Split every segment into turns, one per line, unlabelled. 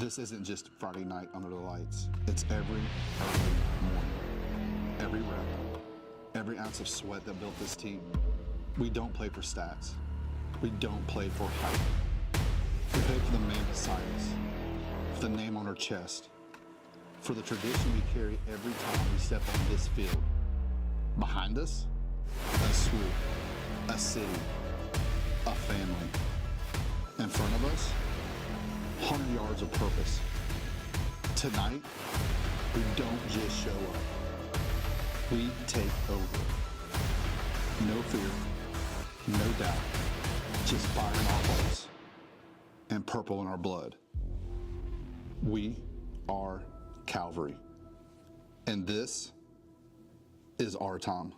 This isn't just Friday night under the lights. It's every morning, every rep, every ounce of sweat that built this team. We don't play for stats. We don't play for hype. We play for the man beside us, for the name on our chest, for the tradition we carry every time we step on this field. Behind us, a school, a city, a family. In front of us, 100 yards of purpose. Tonight, we don't just show up. We take over. No fear, no doubt, just fire in our hearts and purple in our blood. We are Calvary, and this is our time.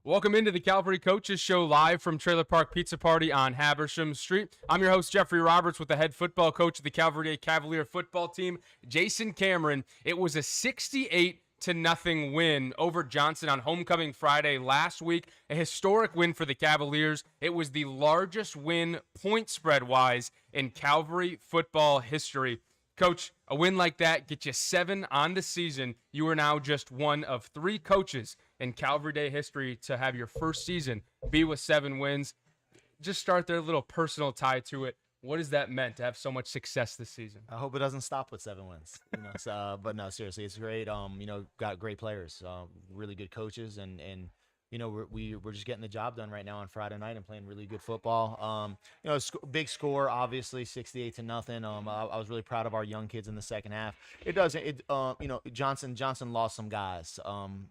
Welcome into the Calvary Coaches Show live from Trailer Park Pizza Party on Habersham Street. I'm your host, Jeffrey Roberts, with the head football coach of the Calvary Cavalier football team, Jason Cameron. It was a 68-0 win over Johnson on Homecoming Friday last week, a historic win for the Cavaliers. It was the largest win point spread-wise in Calvary football history. Coach, a win like that gets you 7 on the season. You are now just one of 3 coaches in Calvary Day history to have your first season be with 7 wins. Just start there, a little personal tie to it. What has that meant to have so much success this season?
I hope it doesn't stop with 7 wins. But no, seriously, it's great. Got great players, really good coaches, and we're just getting the job done right now on Friday night and playing really good football. Big score, obviously, 68-0. I was really proud of our young kids in the second half. Johnson lost some guys.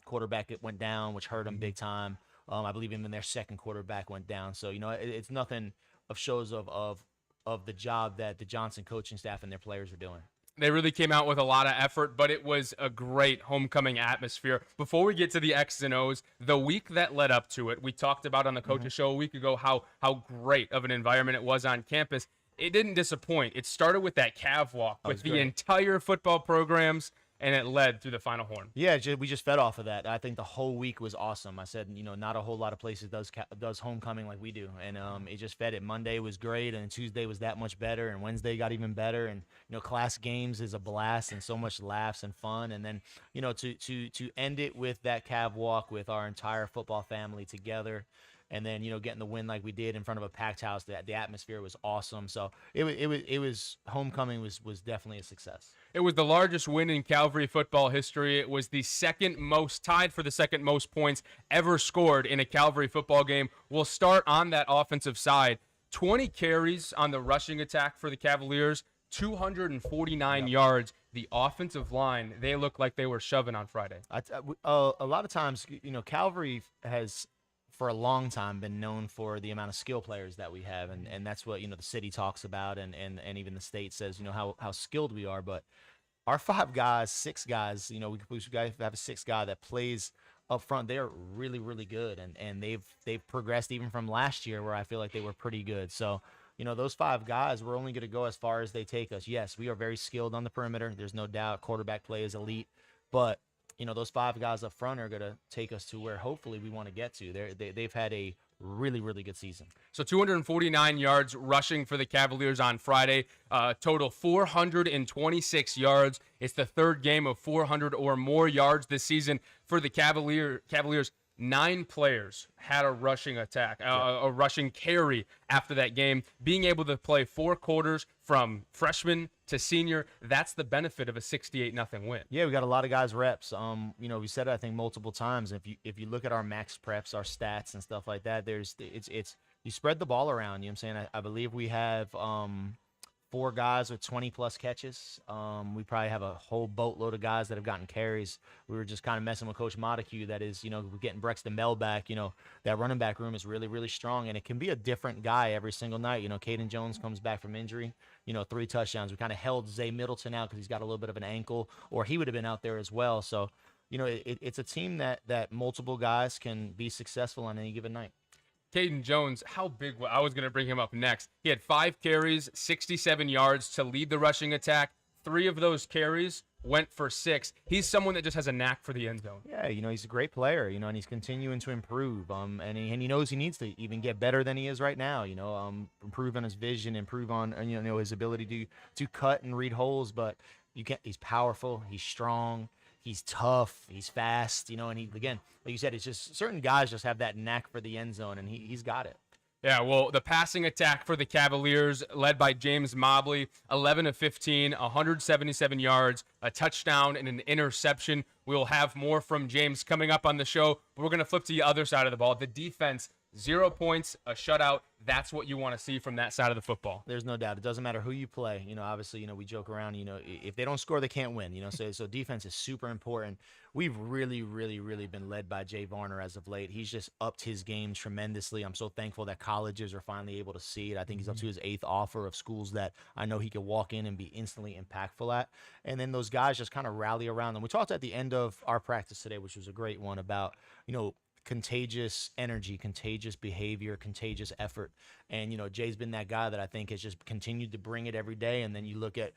Quarterback went down, which hurt him big time. I believe even their second quarterback went down. So it's nothing of shows of the job that the Johnson coaching staff and their players are doing.
They really came out with a lot of effort, but it was a great homecoming atmosphere. Before we get to the X's and O's, the week that led up to it, we talked about on the Coaches Show a week ago how great of an environment it was on campus. It didn't disappoint. It started with that Cav walk with the entire football programs, and it led through the final horn.
Yeah, we just fed off of that. I think the whole week was awesome. I said, not a whole lot of places does homecoming like we do, and it just fed it. Monday was great, and Tuesday was that much better, and Wednesday got even better. And class games is a blast and so much laughs and fun. And then to end it with that Cav walk with our entire football family together. And then, getting the win like we did in front of a packed house, the atmosphere was awesome. So it was homecoming was definitely a success.
It was the largest win in Calvary football history. It was the tied for the second most points ever scored in a Calvary football game. We'll start on that offensive side. 20 carries on the rushing attack for the Cavaliers, 249 yards. The offensive line, they looked like they were shoving on Friday.
A lot of times, Calvary has, for a long time, been known for the amount of skill players that we have, and that's what the city talks about, and even the state says how skilled we are. But our 6 guys, we have a 6th guy that plays up front. They're really, really good, and they've progressed even from last year, where I feel like they were pretty good. So those 5 guys, we're only going to go as far as they take us. Yes, we are very skilled on the perimeter. There's no doubt. Quarterback play is elite, but those 5 guys up front are going to take us to where hopefully we want to get to. They've had a really, really good season.
So 249 yards rushing for the Cavaliers on Friday, total 426 yards. It's the 3rd game of 400 or more yards this season for the Cavaliers. 9 players had a rushing attack, a rushing carry after that game. Being able to play 4 quarters from freshman to senior, that's the benefit of a 68-0 win.
Yeah, we got a lot of guys reps. We said it, I think, multiple times. If you look at our max preps, our stats and stuff like that, it's you spread the ball around. You know what I'm saying? I believe we have 4 guys with 20-plus catches. We probably have a whole boatload of guys that have gotten carries. We were just kind of messing with Coach Montague. That is, we're getting Brexton Bell back. That running back room is really, really strong, and it can be a different guy every single night. Caden Jones comes back from injury, 3 touchdowns. We kind of held Zay Middleton out because he's got a little bit of an ankle, or he would have been out there as well. So, it's a team that multiple guys can be successful on any given night.
Caden Jones, how big? I was going to bring him up next. He had 5 carries, 67 yards to lead the rushing attack. 3 of those carries went for 6. He's someone that just has a knack for the end zone.
Yeah, he's a great player, and he's continuing to improve. And he knows he needs to even get better than he is right now. Improve on his vision, improve on his ability to cut and read holes. But you can't. He's powerful. He's strong. He's tough. He's fast. And he, again, like you said, it's just certain guys just have that knack for the end zone, and he's got it.
Yeah, well, the passing attack for the Cavaliers, led by James Mobley, 11 of 15, 177 yards, a touchdown, and an interception. We'll have more from James coming up on the show, but we're going to flip to the other side of the ball. The defense, 0 points, a shutout. That's what you want to see from that side of the football.
There's no doubt. It doesn't matter who you play. Obviously, we joke around, if they don't score, they can't win, so defense is super important. We've really, really, really been led by Jay Varner as of late. He's just upped his game tremendously. I'm so thankful that colleges are finally able to see it. I think he's up to his 8th offer of schools that I know he could walk in and be instantly impactful at. And then those guys just kind of rally around them. We talked at the end of our practice today, which was a great one, about, contagious energy, contagious behavior, contagious effort. And, Jay's been that guy that I think has just continued to bring it every day. And then you look at,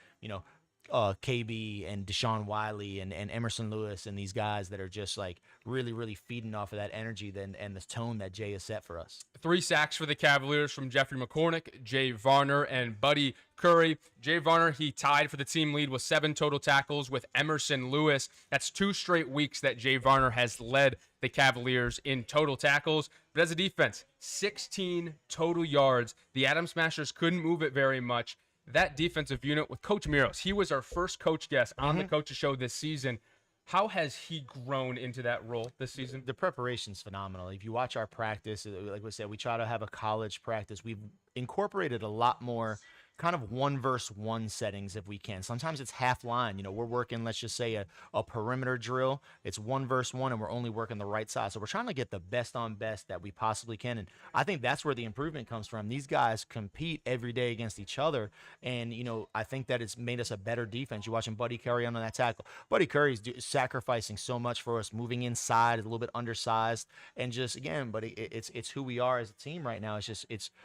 KB and Deshaun Wiley and Emerson Lewis and these guys that are just like really, really feeding off of that energy and the tone that Jay has set for us.
3 sacks for the Cavaliers from Jeffrey McCormick, Jay Varner, and Buddy Curry. Jay Varner, he tied for the team lead with 7 total tackles with Emerson Lewis. That's 2 straight weeks that Jay Varner has led the Cavaliers in total tackles. But as a defense, 16 total yards. The Adam Smashers couldn't move it very much. That defensive unit with Coach Miros, he was our first coach guest on the Coaches Show this season. How has he grown into that role this season?
The preparation's phenomenal. If you watch our practice, like we said, we try to have a college practice. We've incorporated a lot more kind of 1-versus-1 settings if we can. Sometimes it's half line. We're working, let's just say, a perimeter drill. It's 1-versus-1, and we're only working the right side. So we're trying to get the best on best that we possibly can. And I think that's where the improvement comes from. These guys compete every day against each other. And, I think that it's made us a better defense. You're watching Buddy Curry on that tackle. Buddy Curry's sacrificing so much for us, moving inside, a little bit undersized. And just, again, but it's who we are as a team right now.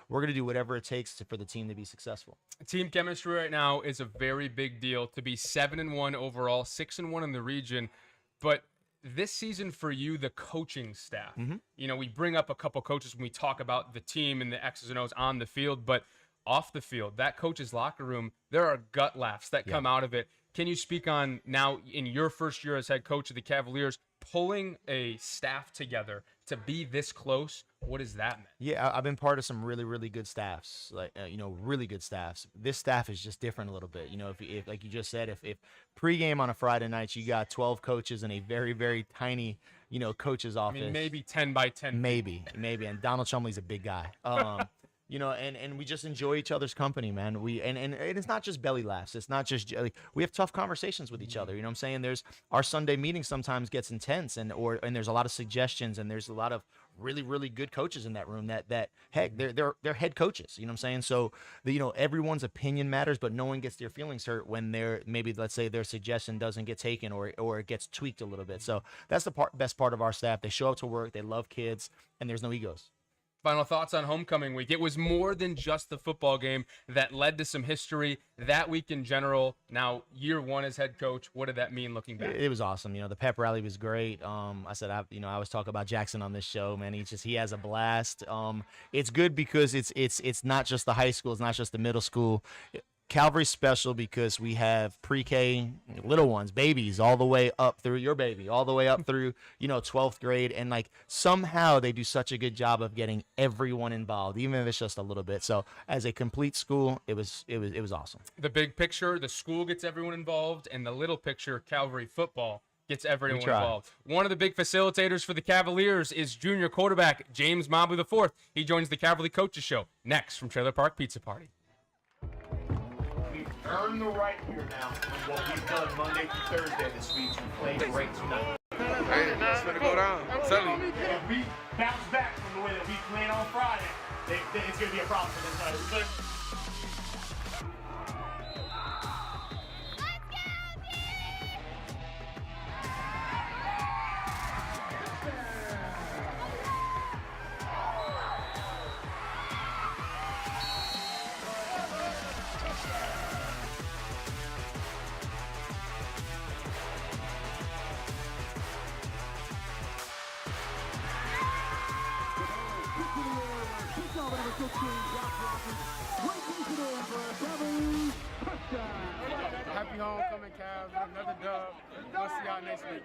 We're going to do whatever it takes for the team to be successful.
Team chemistry right now is a very big deal. To be 7-1 overall, 6-1 in the region, but this season for you, the coaching staff. We bring up a couple coaches when we talk about the team and the X's and O's on the field, but off the field, that coach's locker room, there are gut laughs that come out of it. Can you speak on now in your first year as head coach of the Cavaliers, pulling a staff together to be this close? What does that mean?
Yeah, I've been part of some really, really good staffs, really good staffs. This staff is just different a little bit. If like you just said, if pregame on a Friday night, you got 12 coaches in a very, very tiny, coach's office.
I mean, maybe 10 by 10.
Maybe. And Donald Chumley's a big guy. And we just enjoy each other's company, man. And it's not just belly laughs. It's not just we have tough conversations with each other. You know what I'm saying? There's our Sunday meeting sometimes gets intense, and there's a lot of suggestions, and there's a lot of really, really good coaches in that room that heck, they're head coaches. You know what I'm saying? So everyone's opinion matters, but no one gets their feelings hurt when maybe let's say their suggestion doesn't get taken or it gets tweaked a little bit. So that's the best part of our staff. They show up to work, they love kids, and there's no egos.
Final thoughts on homecoming week. It was more than just the football game that led to some history that week in general. Now, year 1 as head coach, what did that mean looking back?
It was awesome. The pep rally was great. I always talk about Jackson on this show, man. He has a blast. It's good because it's not just the high school, it's not just the middle school. Calvary's special because we have pre-K, little ones, babies, all the way up through your baby, all the way up through 12th grade, and somehow they do such a good job of getting everyone involved, even if it's just a little bit. So as a complete school, it was awesome.
The big picture, the school gets everyone involved, and the little picture, Calvary Football gets everyone involved. One of the big facilitators for the Cavaliers is junior quarterback James Mobley IV. He joins the Calvary Coaches Show next from Trailer Park Pizza Party.
Earn the right here now. What we've done Monday through Thursday this week, we played great tonight.
Hey, it's gonna go down. I'm telling you.
If we bounce back from the way that we played on Friday, it's gonna be a problem for them tonight.
Happy homecoming, Cavs. Another dub. We'll see y'all next week.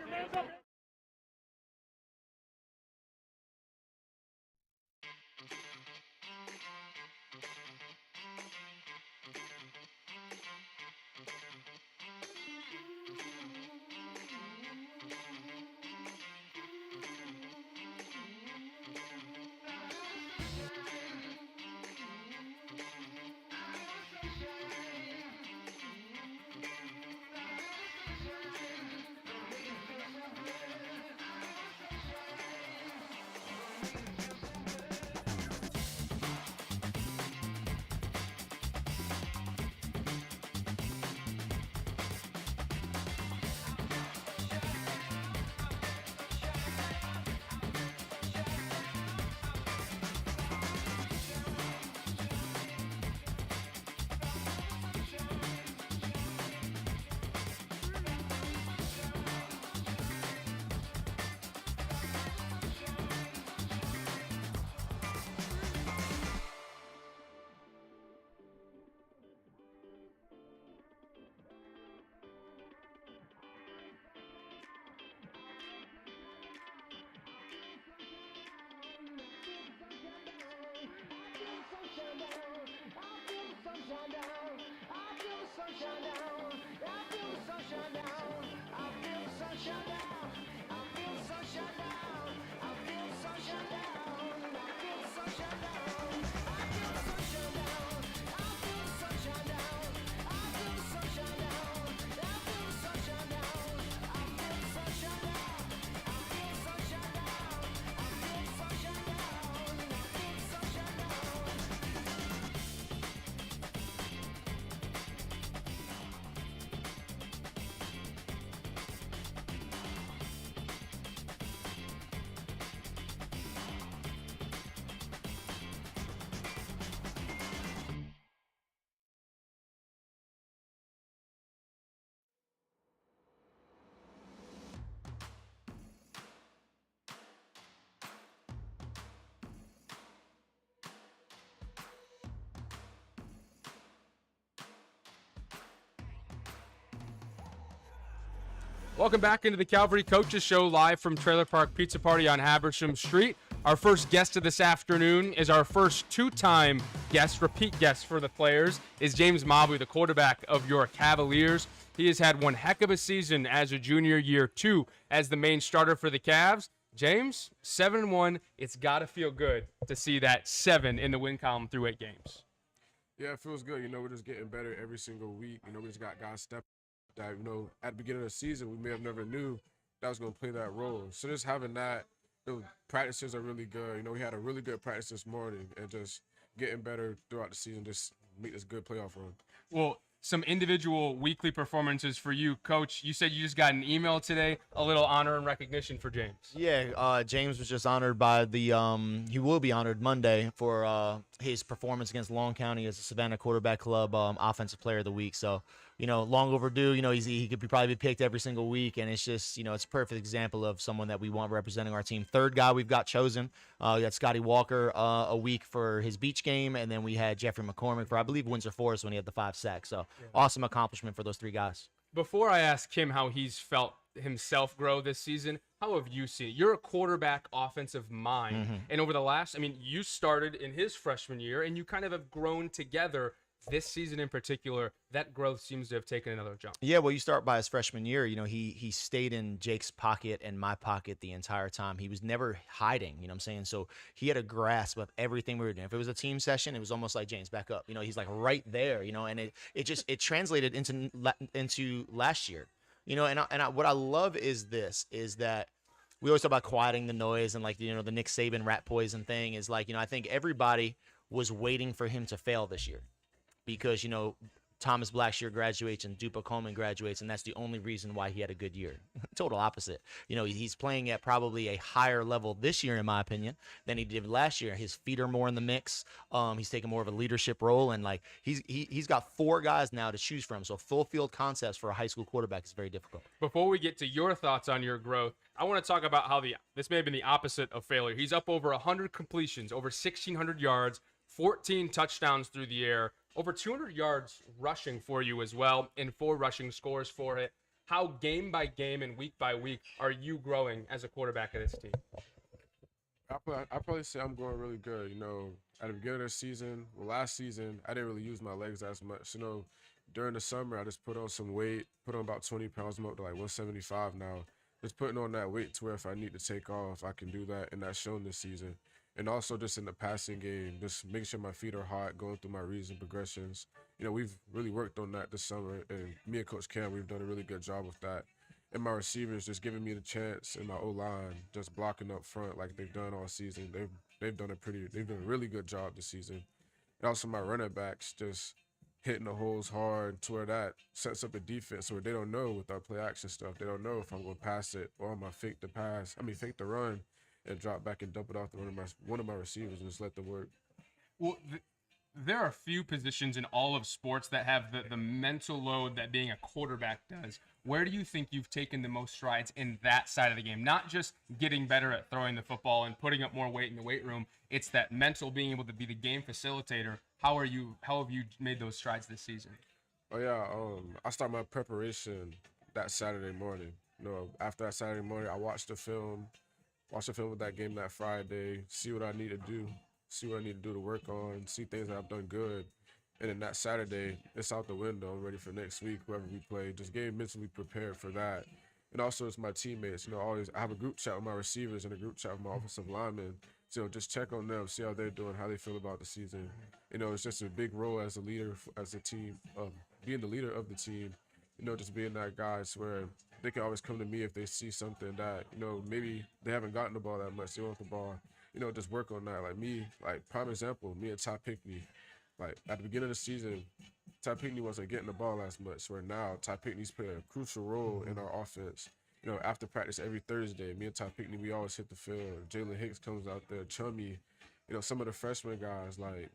Welcome back into the Calvary Coaches Show live from Trailer Park Pizza Party on Habersham Street. Our first guest of this afternoon is our first two-time guest, repeat guest for the players, is James Mobley, the quarterback of your Cavaliers. He has had one heck of a season as a junior, year two as the main starter for the Cavs. James, 7-1. It's got to feel good to see that 7 in the win column through 8 games.
Yeah, it feels good. We're just getting better every single week. We just got guys step that, at the beginning of the season, we may have never knew that was going to play that role. So just having that, the practices are really good. We had a really good practice this morning, and just getting better throughout the season, just make this good playoff run.
Well, some individual weekly performances for you, Coach. You said you just got an email today, a little honor and recognition for James.
Yeah, James was just honored by the he will be honored Monday for his performance against Long County as a Savannah Quarterback Club Offensive Player of the Week. So, long overdue. He could probably be picked every single week, and it's just, it's a perfect example of someone that we want representing our team. Third guy we've got chosen. We got Scotty Walker a week for his beach game, and then we had Jeffrey McCormick for, I believe, Windsor Forest when he had the 5 sacks. So, awesome accomplishment for those 3 guys.
Before I ask him how he's felt himself grow this season, how have you seen it? You're a quarterback offensive mind, and over the last, you started in his freshman year, and you kind of have grown together. This season in particular, that growth seems to have taken another jump.
Yeah, well, you start by his freshman year. He stayed in Jake's pocket and my pocket the entire time. He was never hiding, So he had a grasp of everything we were doing. If it was a team session, it was almost like, James, back up. He's like right there, and it translated into last year. What I love is that we always talk about quieting the noise and the Nick Saban rat poison thing is I think everybody was waiting for him to fail this year. Because, Thomas Blackshear graduates and Dupa Coleman graduates, and that's the only reason why he had a good year. Total opposite. He's playing at probably a higher level this year, in my opinion, than he did last year. His feet are more in the mix. He's taking more of a leadership role, and he's got 4 guys now to choose from. So full field concepts for a high school quarterback is very difficult.
Before we get to your thoughts on your growth, I want to talk about how this may have been the opposite of failure. He's up over 100 completions, over 1,600 yards, 14 touchdowns through the air, over 200 yards rushing for you as well, and 4 rushing scores for it. How game by game and week by week are you growing as a quarterback of this team?
I probably say I'm going really good. At the beginning of the season, last season, I didn't really use my legs as much. During the summer, I just put on some weight, put on about 20 pounds. I'm up to like 175 now. Just putting on that weight to where if I need to take off, I can do that, and that's shown this season. And also just in the passing game, just making sure my feet are hot, going through my reads and progressions. We've really worked on that this summer, and me and Coach Cam, we've done a really good job with that. And my receivers just giving me the chance, and my O-line just blocking up front like they've done all season. They've done a really good job this season. And also my running backs just hitting the holes hard to where that sets up the defense where they don't know with our play action stuff. They don't know if I'm going to pass it or I'm going to fake the run and drop back and dump it off to one of my receivers and just let them work.
Well, there are few positions in all of sports that have the mental load that being a quarterback does. Where do you think you've taken the most strides in that side of the game? Not just getting better at throwing the football and putting up more weight in the weight room. It's that mental being able to be the game facilitator. How have you made those strides this season?
Oh yeah, I start my preparation that Saturday morning. After that Saturday morning, I watch the film of that game that Friday, see what I need to do to work on, see things that I've done good. And then that Saturday, it's out the window. I'm ready for next week, whoever we play. Just getting mentally prepared for that. And also, it's my teammates. I have a group chat with my receivers and a group chat with my offensive linemen. So just check on them, see how they're doing, how they feel about the season. It's just a big role as a leader, as a team, being the leader of the team. Just being that guy where they can always come to me if they see something that, maybe they haven't gotten the ball that much. They want the ball. Just work on that. Prime example, me and Ty Pinkney. At the beginning of the season, Ty Pinkney wasn't getting the ball as much. Where now, Ty Pinkney's playing a crucial role in our offense. After practice every Thursday, me and Ty Pinkney, we always hit the field. Jalen Hicks comes out there, Chummy. Some of the freshman guys like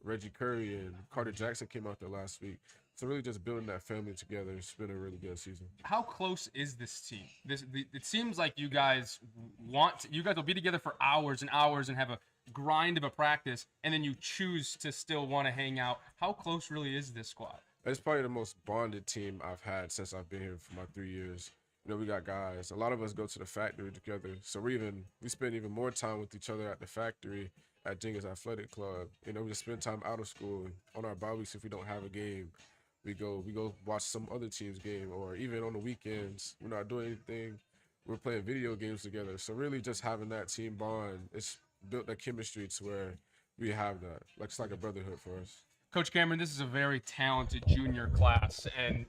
Reggie Curry and Carter Jackson came out there last week. So really just building that family together. It's been a really good season.
How close is this team? It seems like you guys will be together for hours and hours and have a grind of a practice, and then you choose to still want to hang out. How close really is this squad?
It's probably the most bonded team I've had since I've been here for my 3 years. We got guys. A lot of us go to the factory together, so we spend even more time with each other at the factory at Jenkins Athletic Club. We just spend time out of school on our bye weeks if we don't have a game. We go watch some other team's game, or even on the weekends, we're not doing anything. We're playing video games together. So really just having that team bond, it's built that chemistry to where we have that. It's like a brotherhood for us.
Coach Cameron, this is a very talented junior class, and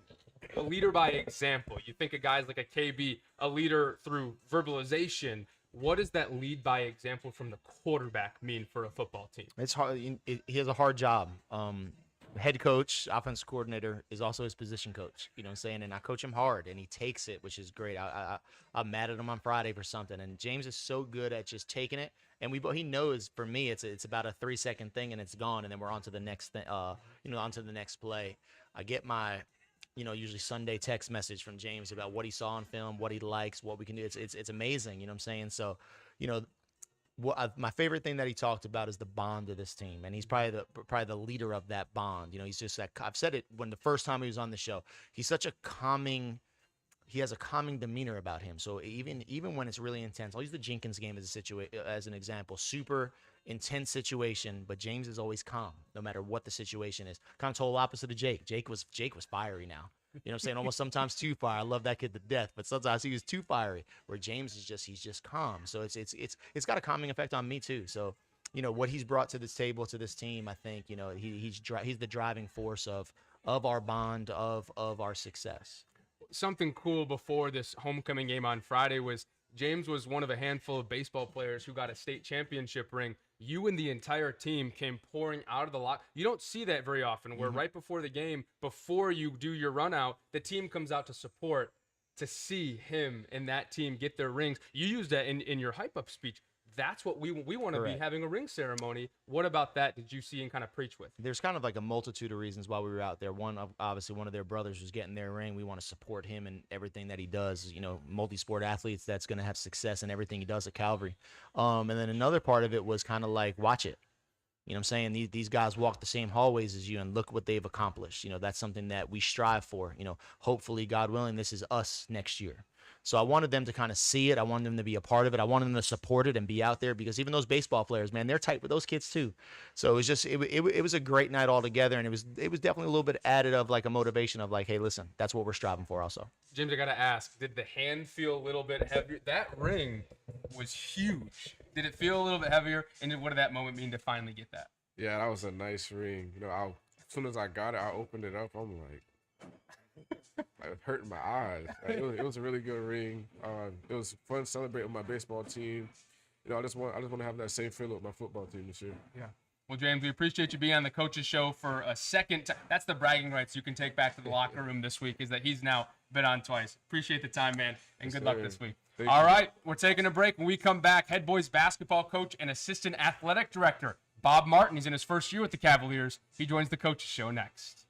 a leader by example. You think of guys like a KB, a leader through verbalization. What does that lead by example from the quarterback mean for a football team?
It's hard. He has a hard job. Head coach, offense coordinator is also his position coach. You know what I'm saying? And I coach him hard, and he takes it, which is great. I'm mad at him on Friday for something, and James is so good at just taking it. And he knows, for me, it's about a 3-second thing, and it's gone, and then we're on to the next thing. Onto the next play. I get my, usually Sunday text message from James about what he saw on film, what he likes, what we can do. It's amazing. You know what I'm saying? So, my favorite thing that he talked about is the bond of this team, and he's probably the leader of that bond. He's just that. I've said it when the first time he was on the show. He's such a calming. He has a calming demeanor about him. So even when it's really intense, I'll use the Jenkins game as an example. Super intense situation, but James is always calm no matter what the situation is. Kind of total opposite of Jake. Jake was fiery now. You know what I'm saying? Almost sometimes too fiery. I love that kid to death, but sometimes he was too fiery. Where James is he's just calm. So it's got a calming effect on me too. So what he's brought to this table, to this team, I think he's the driving force of our bond, of our success.
Something cool before this homecoming game on Friday was James was one of a handful of baseball players who got a state championship ring. You and the entire team came pouring out of the locker. You don't see that very often, where right before the game, before you do your run out, the team comes out to support, to see him and that team get their rings. You used that in your hype-up speech. That's what we want to be, having a ring ceremony. What about that did you see and kind of preach with?
There's kind of like a multitude of reasons why we were out there. Obviously, one of their brothers was getting their ring. We want to support him and everything that he does. Multi-sport athletes that's going to have success in everything he does at Calvary. And then another part of it was kind of like, watch it. You know what I'm saying? These guys walk the same hallways as you, and look what they've accomplished. You know, that's something that we strive for. You know, hopefully, God willing, this is us next year. So I wanted them to kind of see it. I wanted them to be a part of it. I wanted them to support it and be out there, because even those baseball players, man, they're tight with those kids too. So it was just it was a great night altogether, and it was definitely a little bit added of like a motivation of like, hey, listen, that's what we're striving for also.
James, I gotta ask, did the hand feel a little bit heavier? That ring was huge. Did it feel a little bit heavier? And what did that moment mean to finally get that?
Yeah, that was a nice ring. You know, as soon as I got it, I opened it up. I'm like hurting my eyes. Like, it was a really good ring. It was fun celebrating with my baseball team. You know, I just want to have that same feeling with my football team this year.
Yeah. Well, James, we appreciate you being on the Coaches Show for a second time. That's the bragging rights you can take back to the locker room this week, is that he's now been on twice. Appreciate the time, man, and good luck this week. All right, we're taking a break. When we come back, head boys basketball coach and assistant athletic director Bob Martin. He's in his first year with the Cavaliers. He joins the Coaches Show next.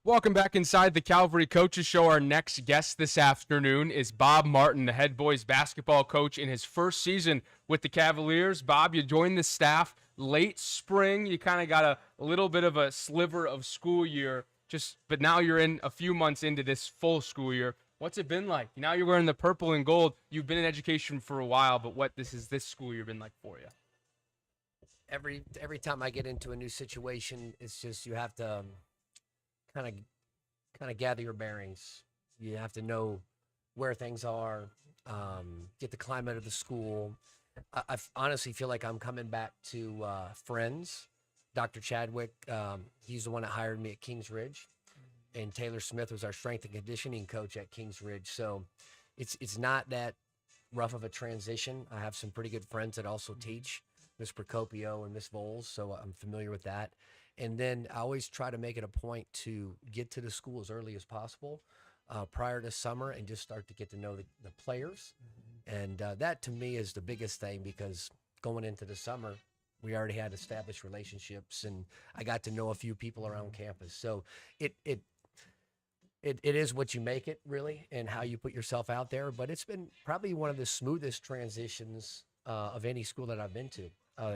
Welcome back inside the Calvary Coaches Show. Our next guest this afternoon is Bob Martin, the head boys basketball coach in his first season with the Cavaliers. Bob, you joined the staff late spring. You kind of got a little bit of a sliver of school year, but now you're in a few months into this full school year. What's it been like? Now you're wearing the purple and gold. You've been in education for a while, but this school year been like for you?
Every time I get into a new situation, it's just you have to kind of gather your bearings. You have to know where things are, get the climate of the school. I honestly feel like I'm coming back to friends. Dr. Chadwick, he's the one that hired me at Kings Ridge, and Taylor Smith was our strength and conditioning coach at Kings Ridge. So it's not that rough of a transition. I have some pretty good friends that also teach, Miss Procopio and Miss Voles, so I'm familiar with that. And then I always try to make it a point to get to the school as early as possible prior to summer and just start to get to know the players. And that to me is the biggest thing, because going into the summer, we already had established relationships, and I got to know a few people around campus. So it is what you make it, really, and how you put yourself out there. But it's been probably one of the smoothest transitions of any school that I've been to.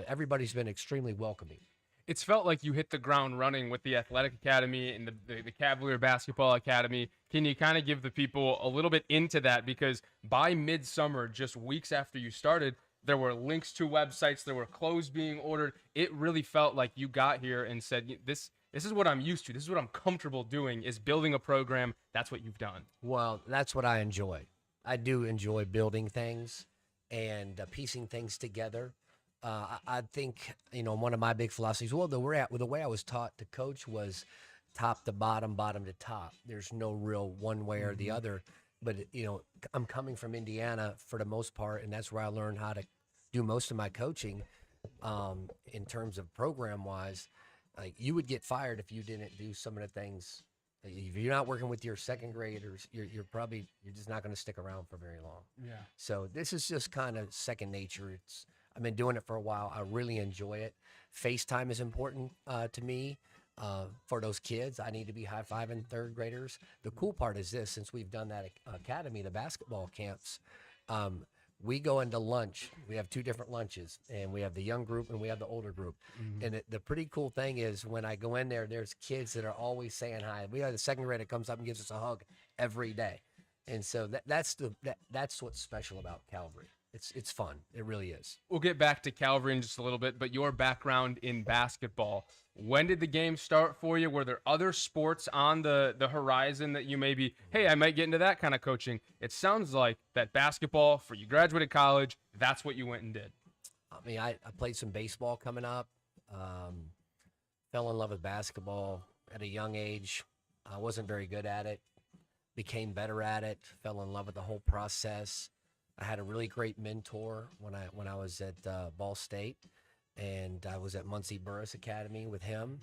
Everybody's been extremely welcoming.
It's felt like you hit the ground running with the athletic academy and the Cavalier basketball academy. Can you kind of give the people a little bit into that? Because by midsummer, just weeks after you started, there were links to websites, there were clothes being ordered. It really felt like you got here and said, this is what I'm used to. This is what I'm comfortable doing, is building a program. That's what you've done.
Well, that's what I enjoy. I do enjoy building things and piecing things together. I think, one of my big philosophies, the way I was taught to coach was top to bottom, bottom to top. There's no real one way or the other. But, I'm coming from Indiana for the most part, and that's where I learned how to do most of my coaching in terms of program-wise. Like, you would get fired if you didn't do some of the things. If you're not working with your second graders, you're just not going to stick around for very long.
Yeah.
So this is just kind of second nature. I've been doing it for a while. I really enjoy it. FaceTime is important to me. For those kids, I need to be high-fiving third graders. The cool part is this: since we've done that academy, the basketball camps, we go into lunch. We have 2 different lunches, and we have the young group and we have the older group. And the pretty cool thing is when I go in there, there's kids that are always saying hi. We have the second grade that comes up and gives us a hug every day. And so that's what's special about Calvary. It's fun. It really is.
We'll get back to Calvary in just a little bit, but your background in basketball, when did the game start for you? Were there other sports on the horizon that you maybe, hey, I might get into that kind of coaching? It sounds like that basketball, for you graduated college, that's what you went and did.
I mean, I played some baseball coming up, fell in love with basketball at a young age. I wasn't very good at it, became better at it, fell in love with the whole process. I had a really great mentor when I was at Ball State, and I was at Muncie Burris Academy with him,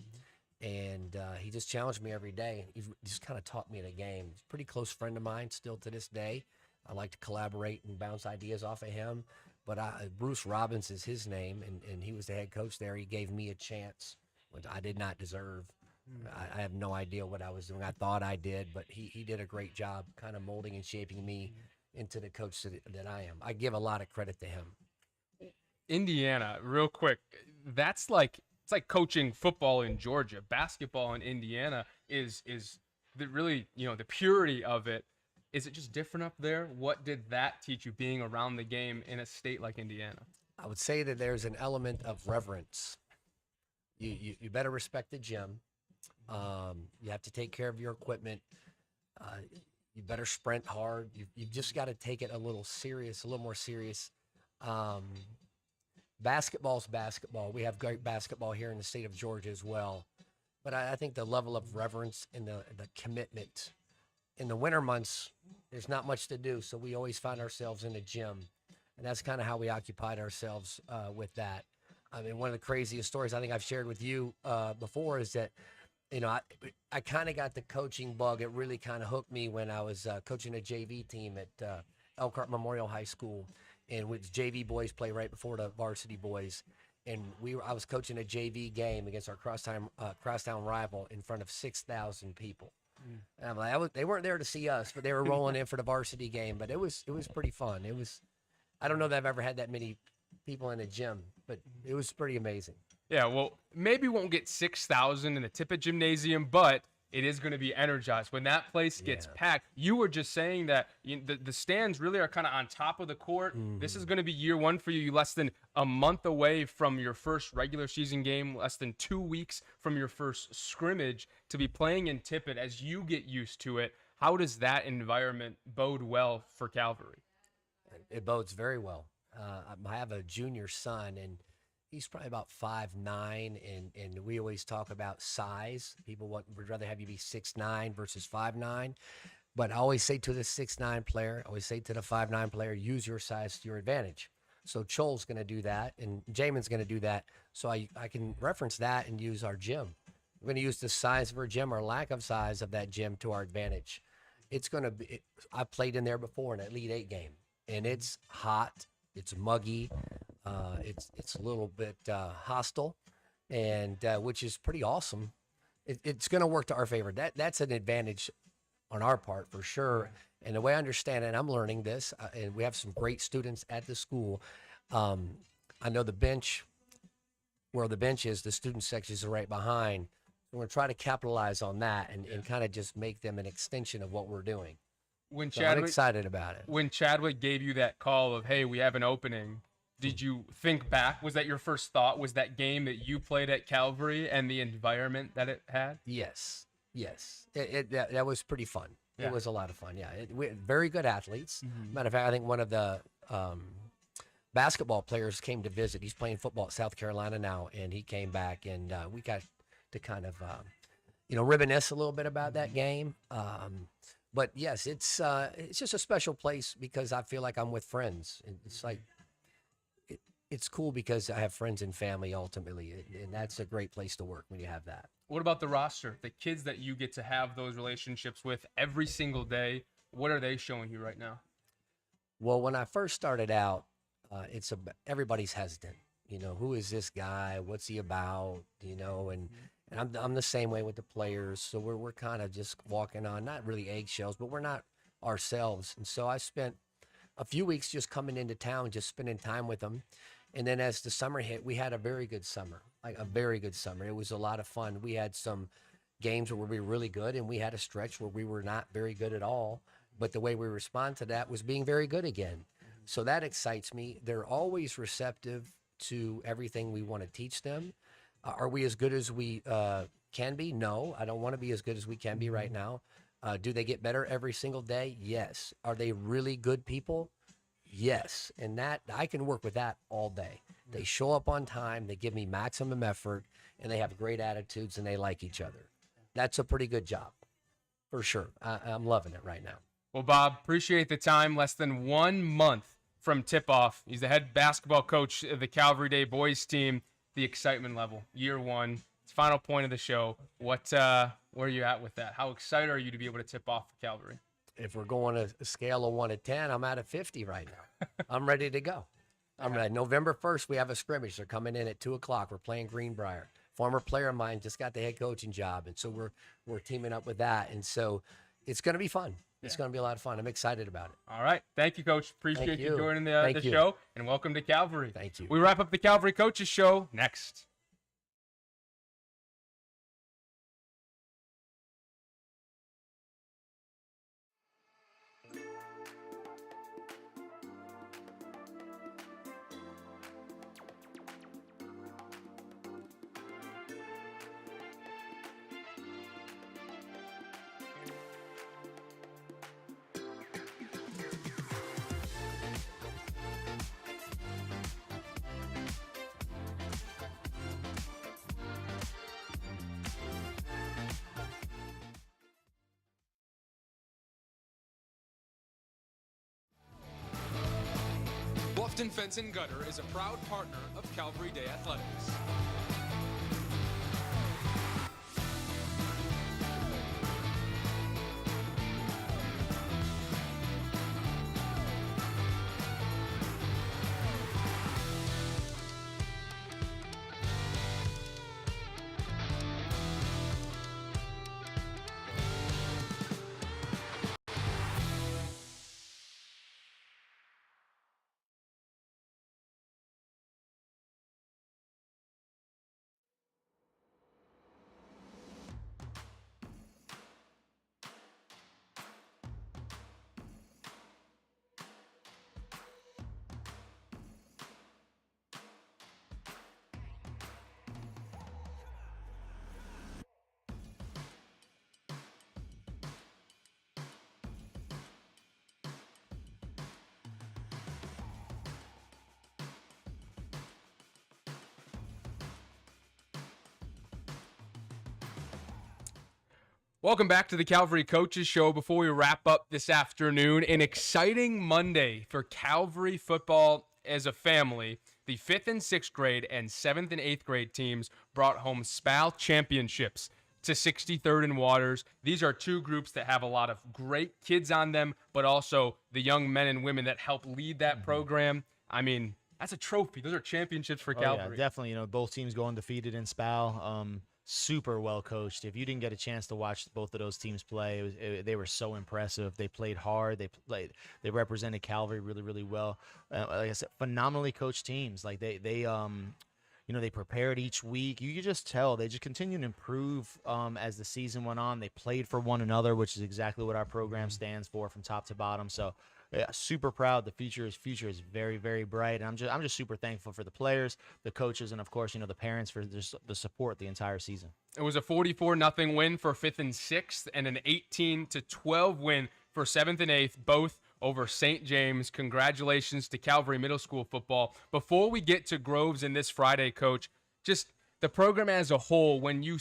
and he just challenged me every day. He just kind of taught me the game. He's a pretty close friend of mine still to this day. I like to collaborate and bounce ideas off of him. But Bruce Robbins is his name, and he was the head coach there. He gave me a chance, which I did not deserve. I have no idea what I was doing. I thought I did, but he did a great job kind of molding and shaping me into the coach that I am. I give a lot of credit to him.
Indiana, real quick, it's like coaching football in Georgia. Basketball in Indiana is really, the purity of it. Is it just different up there? What did that teach you, being around the game in a state like Indiana?
I would say that there's an element of reverence. You better respect the gym. You have to take care of your equipment. You better sprint hard. You just got to take it a little more serious. Basketball's basketball. We have great basketball here in the state of Georgia as well. But I think the level of reverence and the commitment. In the winter months, there's not much to do, so we always find ourselves in the gym. And that's kind of how we occupied ourselves with that. I mean, one of the craziest stories I think I've shared with you before is that, I kind of got the coaching bug. It really kind of hooked me when I was coaching a JV team at Elkhart Memorial High School, and which JV boys play right before the varsity boys. And I was coaching a JV game against our crosstown rival in front of 6,000 people. And I'm like, they weren't there to see us, but they were rolling in for the varsity game. But it was pretty fun. I don't know that I've ever had that many people in the gym, but it was pretty amazing.
Yeah, well, maybe we won't get 6,000 in the Tippett Gymnasium, but it is going to be energized. When that place gets packed, you were just saying that the stands really are kind of on top of the court. This is going to be year one for you. You're less than a month away from your first regular season game, less than 2 weeks from your first scrimmage to be playing in Tippett. As you get used to it, how does that environment bode well for Calvary?
It bodes very well. I have a junior son, and he's probably about 5'9", and we always talk about size. People would rather have you be 6'9" versus 5'9". But I always say to the 6'9" player, I always say to the 5'9" player, use your size to your advantage. So Chol's going to do that, and Jamin's going to do that. So I can reference that and use our gym. We're going to use the size of our gym or lack of size of that gym to our advantage. It's going to be. I played in there before in an Elite 8 game, and it's hot, it's muggy. It's a little bit hostile, and which is pretty awesome. It's going to work to our favor. That's an advantage on our part for sure. And the way I understand it, and I'm learning this, and we have some great students at the school. I know the bench, where the bench is, the student sections are right behind. We're going to try to capitalize on that and kind of just make them an extension of what we're doing.
When
So I'm excited about it.
When Chadwick gave you that call of, hey, we have an opening, did you think back? Was that your first thought? Was that game that you played at Calvary and the environment that it had?
Yes. That was pretty fun.
Yeah.
It was a lot of fun. Yeah, very good athletes. Matter of fact, I think one of the basketball players came to visit. He's playing football at South Carolina now, and he came back, and we got to kind of, reminisce a little bit about that game. But yes, it's just a special place because I feel like I'm with friends. It's like it's cool because I have friends and family ultimately, and that's a great place to work when you have that.
What about the roster? The kids that you get to have those relationships with every single day, what are they showing you right now?
Well, when I first started out, everybody's hesitant. Who is this guy? What's he about? And I'm the same way with the players. So we're kind of just walking on, not really eggshells, but we're not ourselves. And so I spent a few weeks just coming into town, just spending time with them. And then as the summer hit, we had a very good summer, like a very good summer. It was a lot of fun. We had some games where we were really good, and we had a stretch where we were not very good at all. But the way we respond to that was being very good again. So that excites me. They're always receptive to everything we want to teach them. Are we as good as we can be? No, I don't want to be as good as we can be right now. Do they get better every single day? Yes. Are they really good people? Yes. And that I can work with that all day. They show up on time, they give me maximum effort, and they have great attitudes, and they like each other. That's a pretty good job, for sure. I'm loving it right now.
Well, Bob, appreciate the time. Less than 1 month from tip-off. He's the head basketball coach of the Calvary Day boys team. The excitement level, year one, final point of the show. Where are you at with that? How excited are you to be able to tip off for Calvary?
If we're going a scale of 1 to 10, I'm at a 50 right now. I'm ready to go. I'm ready. November 1st, we have a scrimmage. They're coming in at 2 o'clock. We're playing Greenbrier. Former player of mine just got the head coaching job, and so we're teaming up with that. And so it's going to be fun. It's going to be a lot of fun. I'm excited about it.
All right. Thank you, Coach. Appreciate you joining the
you.
show, and welcome to Calvary.
Thank you.
We wrap up the Calvary Coaches Show next. Bluffton Fence and Gutter is a proud partner of Calvary Day Athletics. Welcome back to the Calvary Coaches Show. Before we wrap up this afternoon, an exciting Monday for Calvary football as a family. The 5th and 6th grade and 7th and 8th grade teams brought home SPAL championships to 63rd and Waters. These are two groups that have a lot of great kids on them, but also the young men and women that help lead that program. I mean, that's a trophy. Those are championships for Calvary.
Yeah, definitely. Both teams go undefeated in SPAL. Super well coached. If you didn't get a chance to watch both of those teams play, they were so impressive. They played hard. They represented Calvary really, really well. Like I said, phenomenally coached teams. Like they they prepared each week. You could just tell they just continue to improve as the season went on. They played for one another, which is exactly what our program stands for from top to bottom. So yeah, super proud. The future is very, very bright. And I'm just super thankful for the players, the coaches, and of course, the parents for the support the entire season.
It was a 44-0 win for 5th and 6th and an 18-12 win for 7th and 8th, both over St. James. Congratulations to Calvary Middle School football. Before we get to Groves in this Friday, Coach, just the program as a whole, when you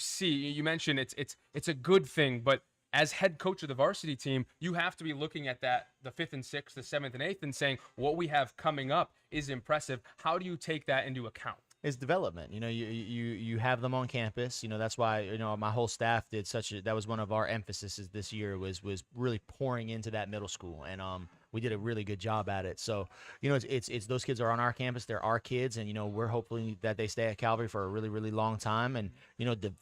mentioned it's a good thing, but as head coach of the varsity team, you have to be looking at that, the 5th and 6th, the 7th and 8th, and saying what we have coming up is impressive. How do you take that into account?
Is development. You have them on campus. That's why my whole staff did that was one of our emphases this year was really pouring into that middle school, and we did a really good job at it. So it's those kids are on our campus. They're our kids, and we're hoping that they stay at Calvary for a really, really long time, and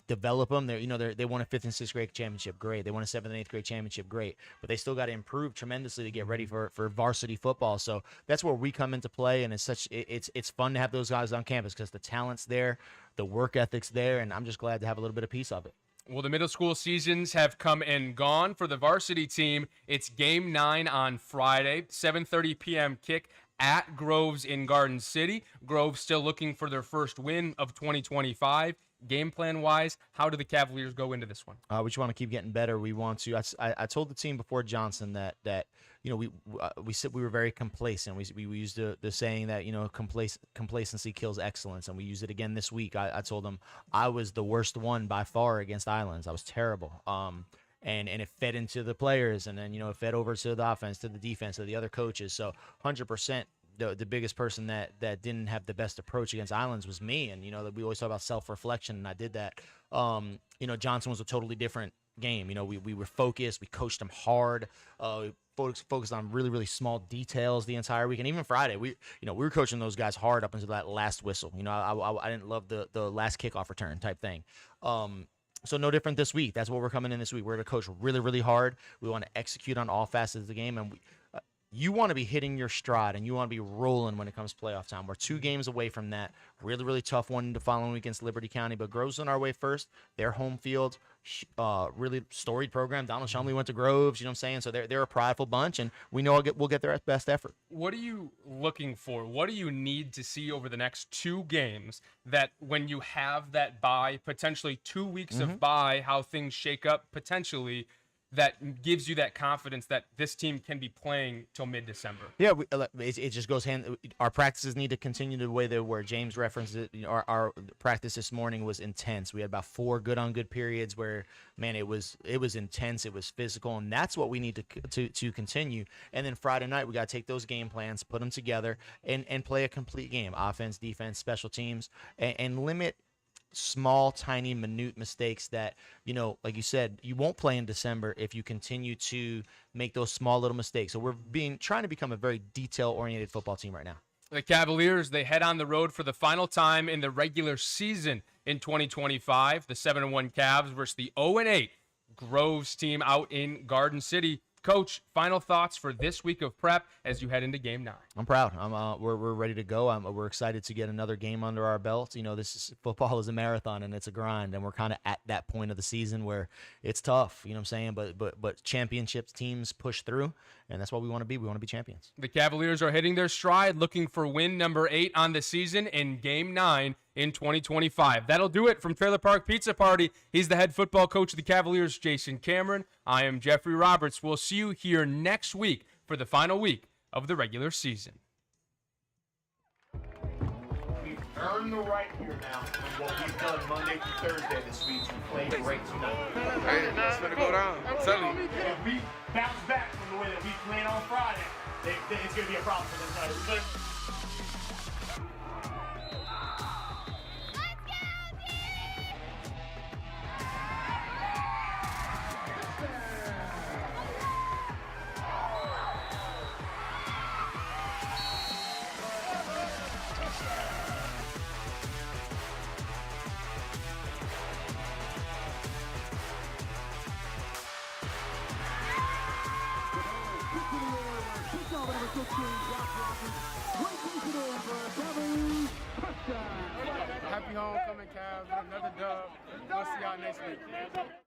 develop them. They won a 5th and 6th grade championship, great. They won a 7th and 8th grade championship, great. But they still got to improve tremendously to get ready for varsity football. So that's where we come into play, and it's fun to have those guys on campus because the talent's there, the work ethic's there, and I'm just glad to have a little bit of piece of it.
Well, the middle school seasons have come and gone for the varsity team. It's game 9 on Friday, 7:30 p.m. kick at Groves in Garden City. Groves still looking for their first win of 2025. Game plan wise, how do the Cavaliers go into this one?
We just want to keep getting better. We want to. I told the team before Johnson that we said we were very complacent. We used the saying that complacency kills excellence, and we used it again this week. I told them I was the worst one by far against Islands. I was terrible. And it fed into the players, and then it fed over to the offense, to the defense, to the other coaches. So 100%. The biggest person that didn't have the best approach against Islands was me, and we always talk about self-reflection, and I did that. Johnson was a totally different game. We were focused, we coached them hard, focused on really, really small details the entire week, and even Friday we were coaching those guys hard up until that last whistle. I didn't love the last kickoff return type thing. So no different this week. That's what we're coming in this week. We're going to coach really, really hard. We want to execute on all facets of the game, and you want to be hitting your stride, and you want to be rolling when it comes to playoff time. We're 2 games away from that. Really, really tough one the following week against Liberty County, but Groves on our way first. Their home field, really storied program. Donald Shumley went to Groves, you know what I'm saying? So they're a prideful bunch, and we know we'll get their best effort.
What are you looking for? What do you need to see over the next 2 games that when you have that bye, potentially 2 weeks of bye, how things shake up potentially, that gives you that confidence that this team can be playing till mid-December?
Yeah, it just goes hand. Our practices need to continue the way they were. James referenced it. Our practice this morning was intense. We had about 4 good-on-good periods where, man, it was intense. It was physical, and that's what we need to continue. And then Friday night, we got to take those game plans, put them together, and play a complete game: offense, defense, special teams, and limit small, tiny, minute mistakes that, like you said, you won't play in December if you continue to make those small little mistakes. So we're trying to become a very detail-oriented football team right now.
The Cavaliers, they head on the road for the final time in the regular season in 2025. The 7-1 Cavs versus the 0-8 Groves team out in Garden City. Coach, final thoughts for this week of prep as you head into Game 9.
I'm proud. We're ready to go. We're excited to get another game under our belt. Football is a marathon, and it's a grind, and we're kind of at that point of the season where it's tough. You know what I'm saying? But championships teams push through, and that's what we want to be. We want to be champions.
The Cavaliers are hitting their stride, looking for win number 8 on the season in Game 9 in 2025. That'll do it from Trailer Park Pizza Party. He's the head football coach of the Cavaliers, Jason Cameron. I am Jeffrey Roberts. We'll see you here next week for the final week of the regular season.
We've earned the right here now from what we've done Monday through Thursday this week. We played great tonight.
Hey, it's gonna go down. I'm telling you.
If we bounce back from the way that we played on Friday, it's going to be a problem for them tonight.
Kickoff number 16, Josh Rogers. Breaking it in for a Calvary touchdown.
Happy homecoming, Cavs. Another dub. We'll see y'all next week.